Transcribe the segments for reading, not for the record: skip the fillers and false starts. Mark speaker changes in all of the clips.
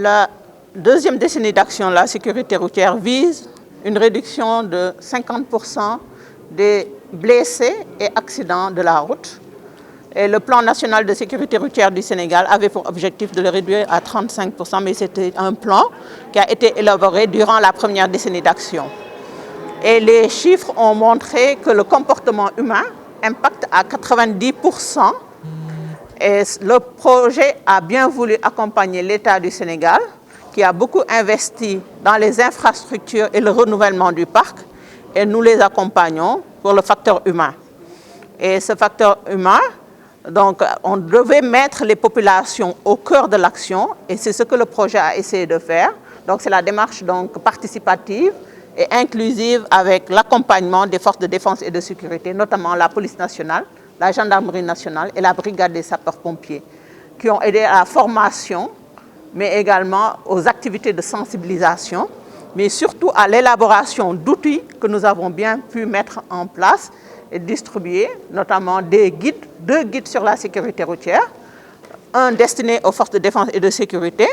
Speaker 1: La deuxième décennie d'action, la sécurité routière, vise une réduction de 50% des blessés et accidents de la route. Et le plan national de sécurité routière du Sénégal avait pour objectif de le réduire à 35%, mais c'était un plan qui a été élaboré durant la première décennie d'action. Et les chiffres ont montré que le comportement humain impacte à 90%. Et le projet a bien voulu accompagner l'État du Sénégal, qui a beaucoup investi dans les infrastructures et le renouvellement du parc. Et nous les accompagnons pour le facteur humain. Et ce facteur humain, donc, on devait mettre les populations au cœur de l'action. Et c'est ce que le projet a essayé de faire. Donc, c'est la démarche donc, participative et inclusive avec l'accompagnement des forces de défense et de sécurité, notamment la police nationale, la gendarmerie nationale et la brigade des sapeurs-pompiers, qui ont aidé à la formation, mais également aux activités de sensibilisation, mais surtout à l'élaboration d'outils que nous avons bien pu mettre en place et distribuer, notamment des guides, 2 guides sur la sécurité routière, un destiné aux forces de défense et de sécurité,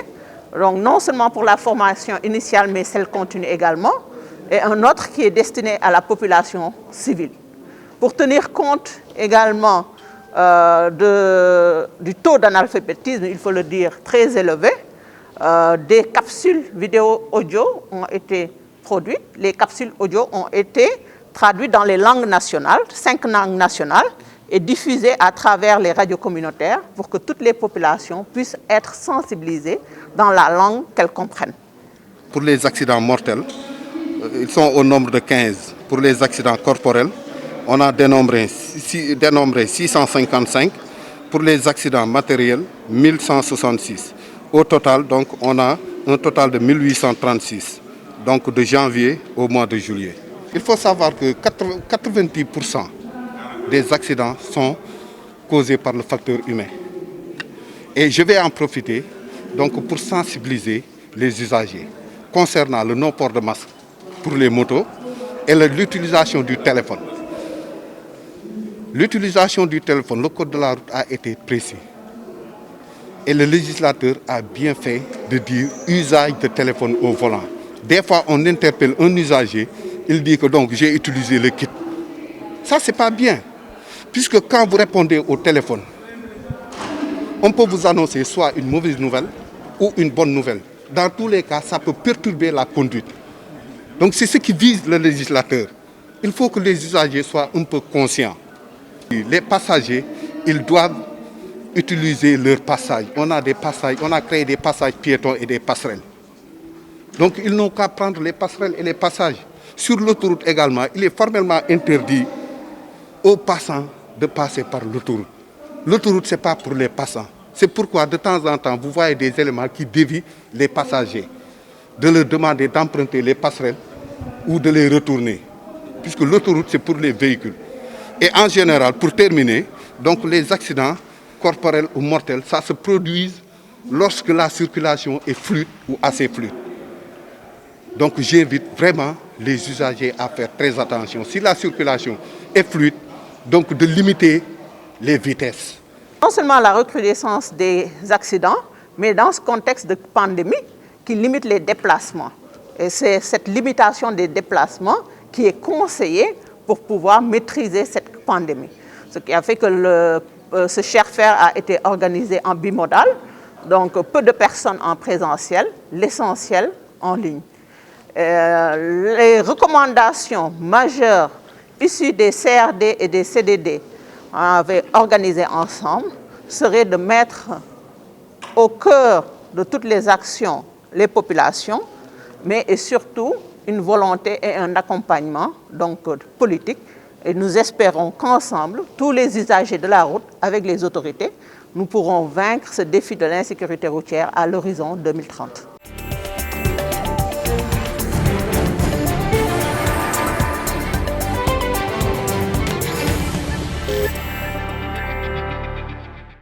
Speaker 1: donc non seulement pour la formation initiale, mais celle continue également, et un autre qui est destiné à la population civile. Pour tenir compte également du taux d'analphabétisme, il faut le dire, très élevé, des capsules vidéo-audio ont été produites. Les capsules audio ont été traduites dans les langues nationales, 5 langues nationales, et diffusées à travers les radios communautaires pour que toutes les populations puissent être sensibilisées dans la langue qu'elles comprennent.
Speaker 2: Pour les accidents mortels, ils sont au nombre de 15. Pour les accidents corporels, on a dénombré 655. Pour les accidents matériels, 1166. Au total, donc, on a un total de 1836, donc de janvier au mois de juillet. Il faut savoir que 90% des accidents sont causés par le facteur humain. Et je vais en profiter donc, pour sensibiliser les usagers concernant le non-port de masque pour les motos et l'utilisation du téléphone. L'utilisation du téléphone, le code de la route a été précis. Et le législateur a bien fait de dire usage de téléphone au volant. Des fois, on interpelle un usager, il dit que donc j'ai utilisé le kit. Ça, c'est pas bien. Puisque quand vous répondez au téléphone, on peut vous annoncer soit une mauvaise nouvelle ou une bonne nouvelle. Dans tous les cas, ça peut perturber la conduite. Donc c'est ce qui vise le législateur. Il faut que les usagers soient un peu conscients. Les passagers, ils doivent utiliser leur passage. On a créé des passages piétons et des passerelles. Donc ils n'ont qu'à prendre les passerelles et les passages. Sur l'autoroute également, il est formellement interdit aux passants de passer par l'autoroute. L'autoroute, ce n'est pas pour les passants. C'est pourquoi de temps en temps, vous voyez des éléments qui dévient les passagers, de leur demander d'emprunter les passerelles ou de les retourner. Puisque l'autoroute, c'est pour les véhicules. Et en général, pour terminer, donc les accidents corporels ou mortels, ça se produit lorsque la circulation est fluide ou assez fluide. Donc j'invite vraiment les usagers à faire très attention. Si la circulation est fluide, donc de limiter les vitesses.
Speaker 1: Non seulement la recrudescence des accidents, mais dans ce contexte de pandémie qui limite les déplacements. Et c'est cette limitation des déplacements qui est conseillée pour pouvoir maîtriser cette pandémie. Ce qui a fait que ce Cher-Faire a été organisé en bimodal, donc peu de personnes en présentiel, l'essentiel en ligne. Les recommandations majeures issues des CRD et des CDD qu'on avait organisées ensemble seraient de mettre au cœur de toutes les actions les populations, mais et surtout une volonté et un accompagnement donc, politique. Et nous espérons qu'ensemble, tous les usagers de la route, avec les autorités, nous pourrons vaincre ce défi de l'insécurité routière à l'horizon 2030.